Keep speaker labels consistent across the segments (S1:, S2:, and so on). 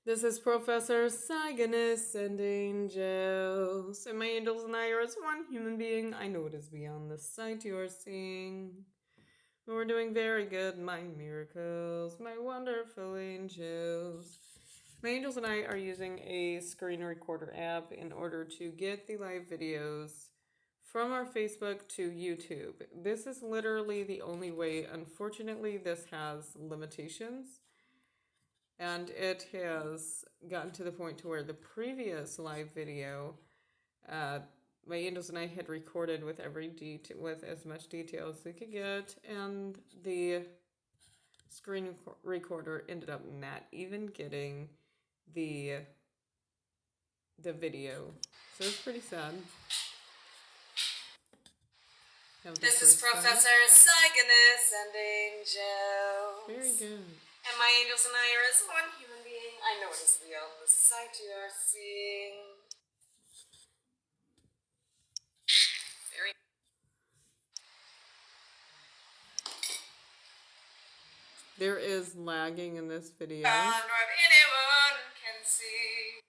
S1: This is Professor Cygnus and Angels. And my angels and I are as one human being. I know it is beyond the sight you are seeing. But we're doing very good, my miracles, my wonderful angels. My angels and I are using a screen recorder app in order to get the live videos from our Facebook to YouTube. This is literally the only way. Unfortunately, this has limitations. And it has gotten to the point to where the previous live video, my angels and I had recorded with with as much detail as we could get, and the screen recorder ended up not even getting the video. So it's pretty sad.
S2: This is Professor Cygnus and Angels.
S1: Very good.
S2: And my angels and I are as one human being. I know it is beyond the sight you are seeing. Very.
S1: There is lagging in this video.
S2: Beyond what anyone can see.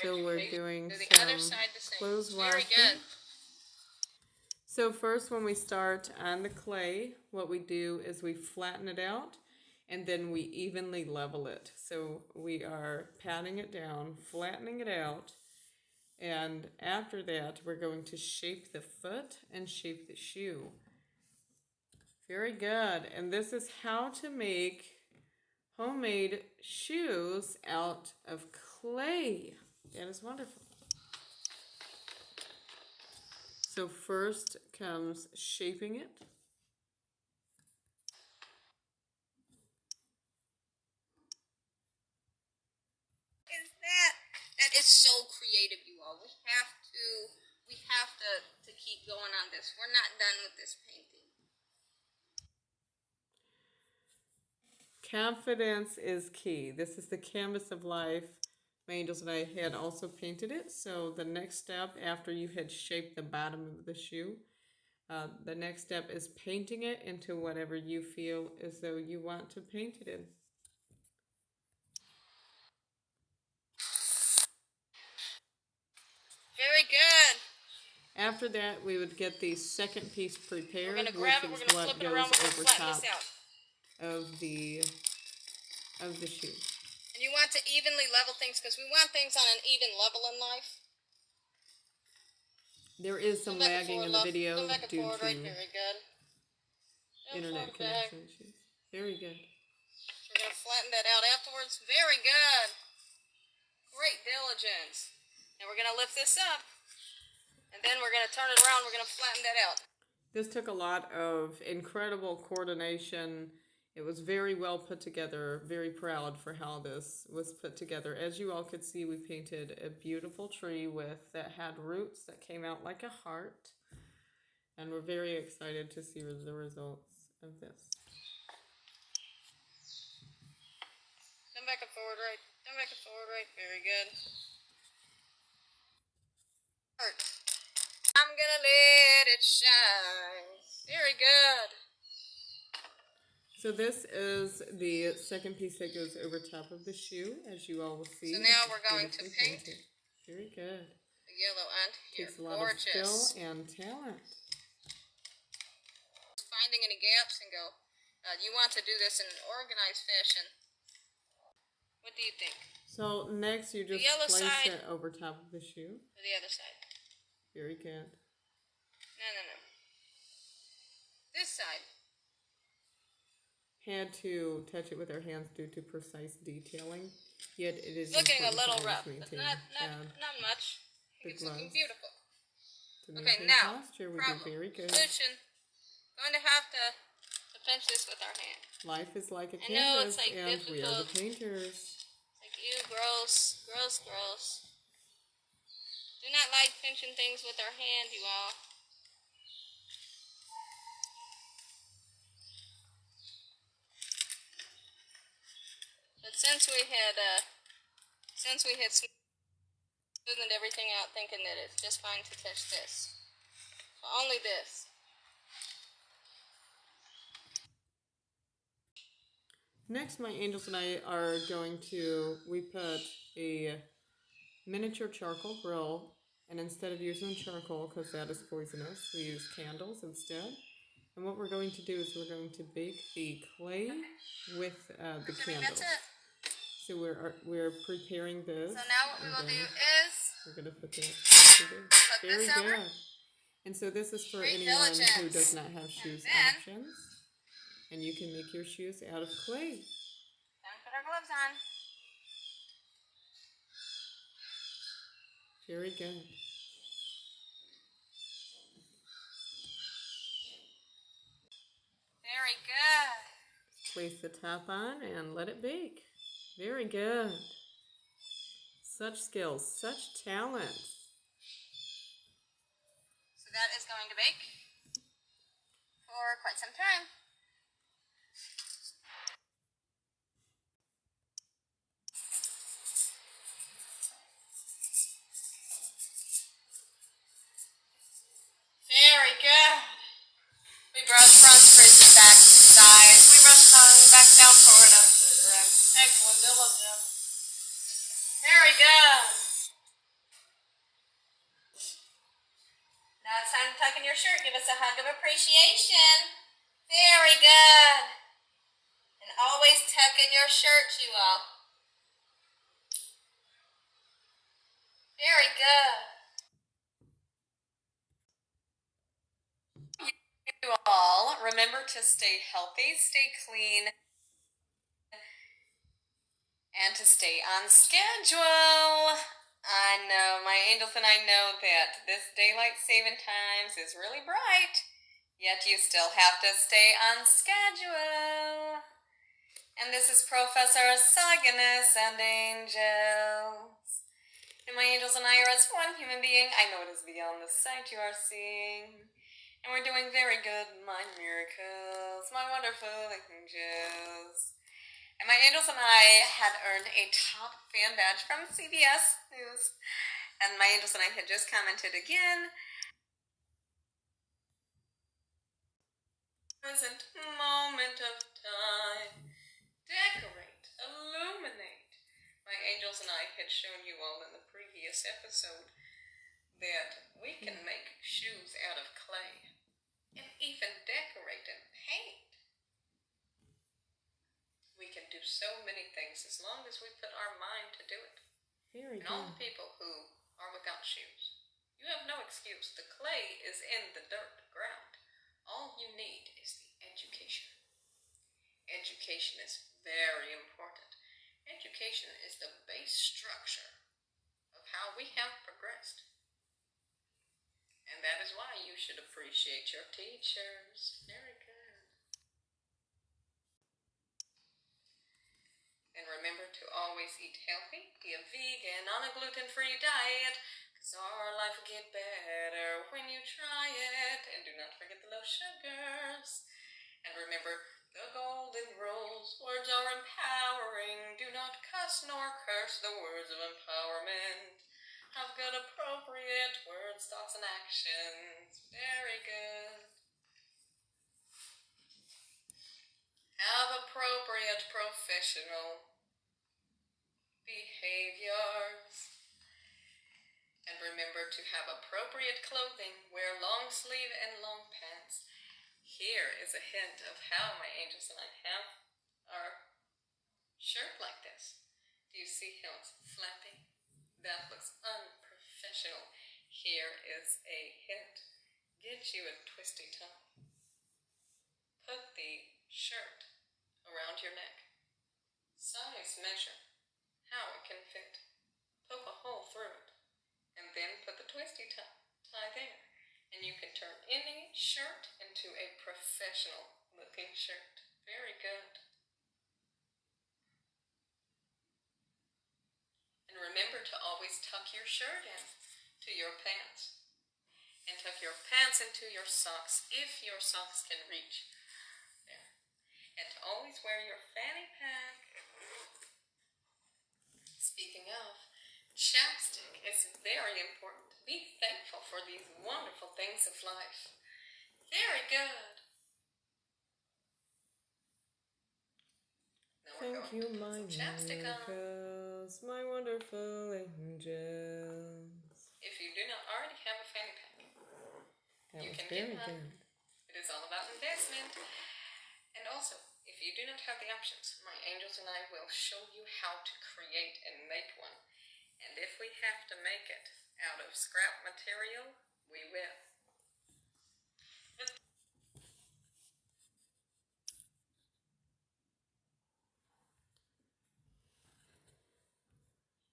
S1: So we're doing
S2: the
S1: some
S2: other side the same.
S1: clothes
S2: Very
S1: washing.
S2: good.
S1: So first, when we start on the clay, what we do is we flatten it out and then we evenly level it. So we are patting it down, flattening it out, and after that we're going to shape the foot and shape the shoe. Very good. And this is how to make homemade shoes out of clay. That is wonderful. So first comes shaping it.
S2: That is so creative, you all. We have to keep going on this. We're not done with this painting.
S1: Confidence is key. This is the canvas of life. My angels and I had also painted it. So the next step, after you had shaped the bottom of the shoe, the next step is painting it into whatever you feel as though you want to paint it in.
S2: Very good.
S1: After that, we would get the second piece prepared,
S2: We're going to grab it, we're going to flip it around, we're going to flatten this out.
S1: Of the shoe.
S2: And you want to evenly level things because we want things on an even level in life.
S1: There is some lagging in the video due to
S2: right, very good.
S1: internet connection issues. Very good.
S2: We're going to flatten that out afterwards. Very good. Great diligence. And we're going to lift this up. And then we're going to turn it around. We're going to flatten that out.
S1: This took a lot of incredible coordination. It was very well put together. Very proud for how this was put together. As you all could see, we painted a beautiful tree that had roots that came out like a heart. And we're very excited to see the results of this.
S2: Come back and forward right. Come back and forward right. Very good. I'm gonna let it shine. Very good.
S1: So this is the second piece that goes over top of the shoe, as you all will see.
S2: So now we're going to paint.
S1: Very good.
S2: The yellow end here.
S1: Takes a lot of skill and talent.
S2: Finding any gaps and go. You want to do this in an organized fashion. What do you think?
S1: So next you just place it over top of the shoe.
S2: To the other side.
S1: Very good.
S2: No. This side.
S1: Had to touch it with our hands due to precise detailing. Yet it is
S2: looking a little rough, but not much. It's looking beautiful. Okay, now
S1: posture, we do very good.
S2: Solution. Going to have to pinch this with our hand.
S1: Life is like a
S2: canvas, I know, it's like
S1: and
S2: difficult.
S1: We are the painters.
S2: It's like gross. Do not like pinching things with our hand, you all. But since we had smoothed everything out, thinking that it's just fine to touch this. So only this.
S1: Next, my angels and I are going to, we put a miniature charcoal grill, and instead of using charcoal, because that is poisonous, we use candles instead. And what we're going to do is we're going to bake the clay with the candles. So we're preparing this.
S2: So now what we will do is
S1: we're going to put this.
S2: put
S1: Very
S2: this over.
S1: good. And so this is for
S2: Great
S1: anyone who
S2: diligence.
S1: does not have shoes
S2: then-
S1: options. And you can make your shoes out of clay.
S2: Now we put our gloves on.
S1: Very good.
S2: Very good.
S1: Place the top on and let it bake. Very good. Such skills, such talent.
S2: So that is going to bake for quite some time. Very good. We brush front creases back to sides. We brush tongue back down forward up to the rim. Excellent diligence. Very good. Now it's time to tuck in your shirt. Give us a hug of appreciation. Very good. And always tuck in your shirt, you all. Very good. You all remember to stay healthy, stay clean, and to stay on schedule. I know, my angels and I know that this daylight saving times is really bright, yet you still have to stay on schedule. And this is Professor Cygnus and Angels. And my angels and I are as one human being. I know it is beyond the sight you are seeing. And we're doing very good, my miracles, my wonderful angels. And my angels and I had earned a top fan badge from CBS News. And my angels and I had just commented again. Present moment of time. Decorate, illuminate. My angels and I had shown you all in the previous episode that we can make shoes out of clay and even decorate and paint. We can do so many things as long as we put our mind to do it.
S1: Very
S2: and
S1: good.
S2: all the people who are without shoes, you have no excuse. The clay is in the dirt, the ground. All you need is the education. Education is very important. Education is the base structure of how we have progressed. And that is why you should appreciate your teachers. Very good. And remember to always eat healthy, be a vegan on a gluten-free diet, because our life will get better when you try it. And do not forget the low sugars. And remember the golden rules. Words are empowering. Do not cuss nor curse the words of empowerment. Have good appropriate words, thoughts, and actions. Very good. Have appropriate professional behaviors. And remember to have appropriate clothing. Wear long sleeve and long pants. Here is a hint of how my angels and I have our shirt like this. Do you see how it's flapping? That looks unprofessional. Here is a hint. Get you a twisty tie. Put the shirt around your neck. Size measure. How it can fit. Poke a hole through it. And then put the twisty tie there. And you can turn any shirt into a professional looking shirt. Very good. And remember to always tuck your shirt in to your pants. And tuck your pants into your socks if your socks can reach. There. And to always wear your fanny pack. Speaking of, chapstick is very important. Be thankful for these wonderful things of life. Very good.
S1: Thank you,
S2: going to
S1: my
S2: put some chapstick on.
S1: miracles, my wonderful angels.
S2: If you do not already have a fanny pack,
S1: That
S2: you
S1: was
S2: can
S1: very
S2: get one.
S1: good.
S2: It is all about investment. And also, if you do not have the options, my angels and I will show you how to create and make one. And if we have to make it out of scrap material, we will.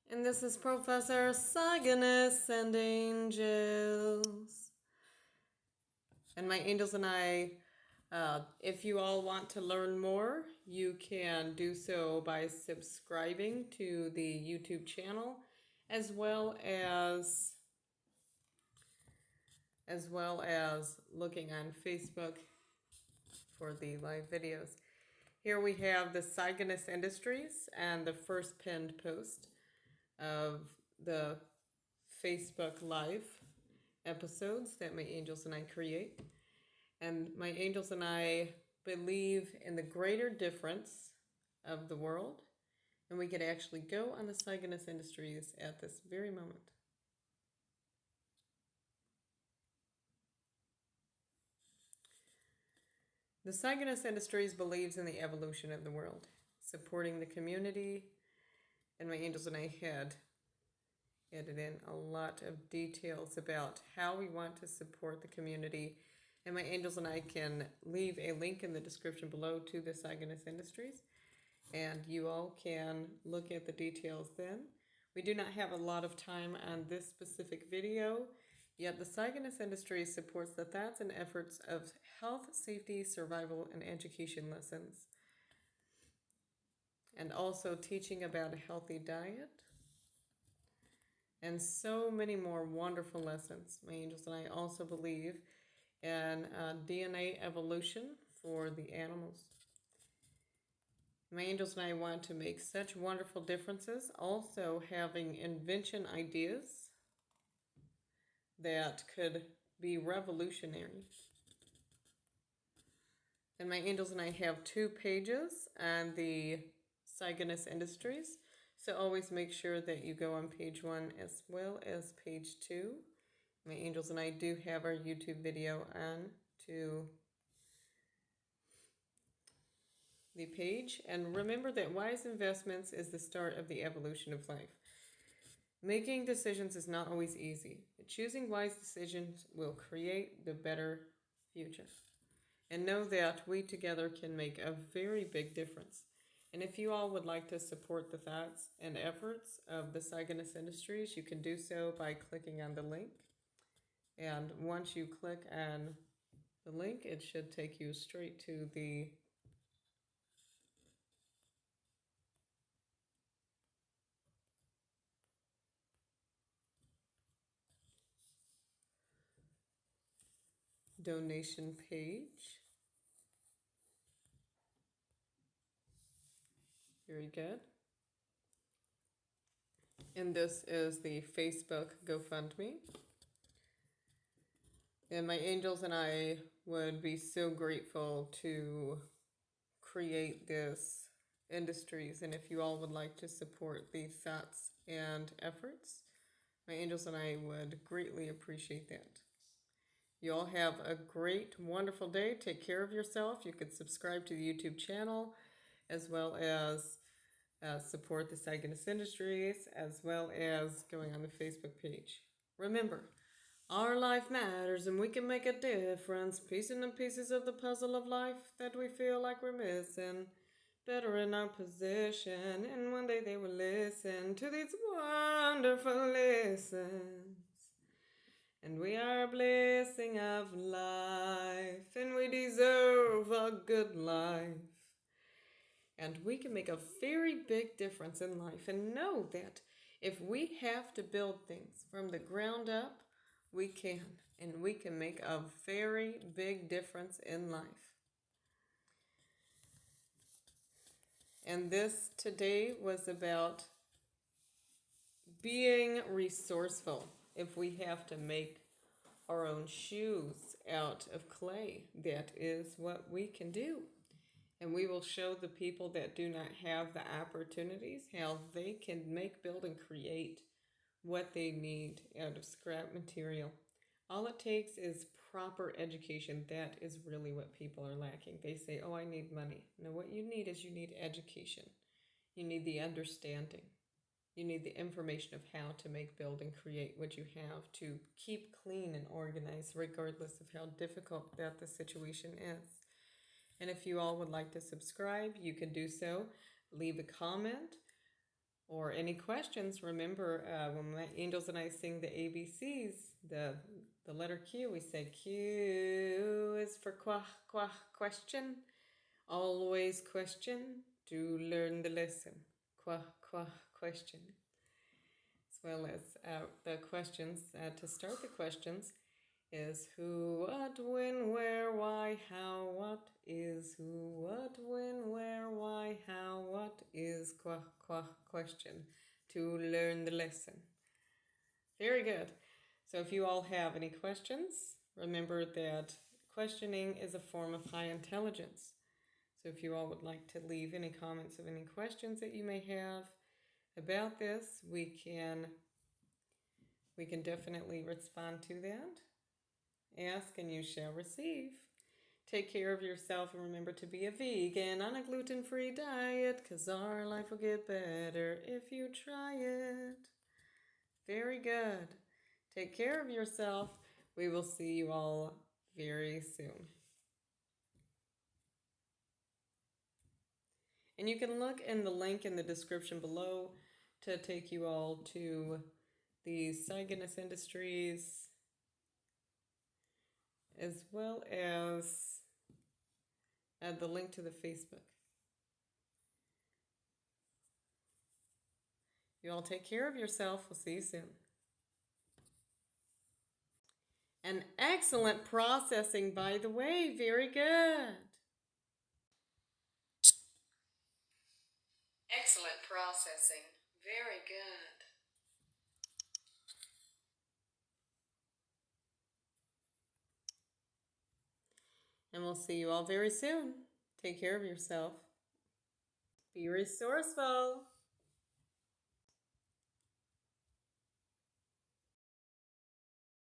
S1: And this is Professor Cygnus and Angels. And my angels and I, if you all want to learn more, you can do so by subscribing to the YouTube channel, as well as looking on Facebook for the live videos. Here we have the Cygnus Industries and the first pinned post of the Facebook live episodes that my angels and I create. And my angels and I believe in the greater difference of the world, and we could actually go on the Cygnus Industries at this very moment. The Cygnus Industries believes in the evolution of the world, supporting the community, and my angels and I had added in a lot of details about how we want to support the community. And my angels and I can leave a link in the description below to the Cygnus Industries, and you all can look at the details then. We do not have a lot of time on this specific video, yet the Cygnus Industries supports the thoughts and efforts of health, safety, survival, and education lessons, and also teaching about a healthy diet, and so many more wonderful lessons. My angels and I also believe in DNA evolution for the animals. My angels and I want to make such wonderful differences, also having invention ideas that could be revolutionary. And my angels and I have 2 pages on the Cygnus Industries, so always make sure that you go on page 1 as well as page 2. My angels and I do have our YouTube video on to the page. And remember that wise investments is the start of the evolution of life. Making decisions is not always easy, but choosing wise decisions will create the better future. And know that we together can make a very big difference. And if you all would like to support the thoughts and efforts of the Cygnus Industries, you can do so by clicking on the link. And once you click on the link, it should take you straight to the donation page. Very good. And this is the Facebook GoFundMe. And my angels and I would be so grateful to create this industries. And if you all would like to support these thoughts and efforts, my angels and I would greatly appreciate that. You all have a great, wonderful day. Take care of yourself. You could subscribe to the YouTube channel, as well as support the Cygnus Industries, as well as going on the Facebook page. Remember, our life matters and we can make a difference, piecing the pieces of the puzzle of life that we feel like we're missing, better in our position, and one day they will listen to these wonderful lessons. And we are a blessing of life, and we deserve a good life. And we can make a very big difference in life, and know that if we have to build things from the ground up, we can. And we can make a very big difference in life. And this today was about being resourceful. If we have to make our own shoes out of clay, that is what we can do. And we will show the people that do not have the opportunities how they can make, build, and create what they need out of scrap material. All it takes is proper education. That is really what people are lacking. They say, oh, I need money. No, what you need is you need education. You need the understanding. You need the information of how to make, build, and create what you have to keep clean and organized, regardless of how difficult that the situation is. And if you all would like to subscribe, you can do so. Leave a comment or any questions. Remember, when my angels and I sing the ABCs, the letter Q, we say Q is for question. Always question to learn the lesson. Question. As well as the questions. To start the questions is who, what, when, where, why, how, what is who, what, when, where, why, how, what is question to learn the lesson. Very good. So if you all have any questions, remember that questioning is a form of high intelligence. So if you all would like to leave any comments of any questions that you may have about this, we can definitely respond to that. Ask and you shall receive. Take care of yourself and remember to be a vegan on a gluten-free diet, 'cause our life will get better if you try it. Very good. Take care of yourself. We will see you all very soon. And you can look in the link in the description below to take you all to the Cygnus Industries, as well as the link to the Facebook. You all take care of yourself. We'll see you soon. And excellent processing, by the way. Very good.
S2: Excellent processing. Very good.
S1: And we'll see you all very soon. Take care of yourself. Be resourceful.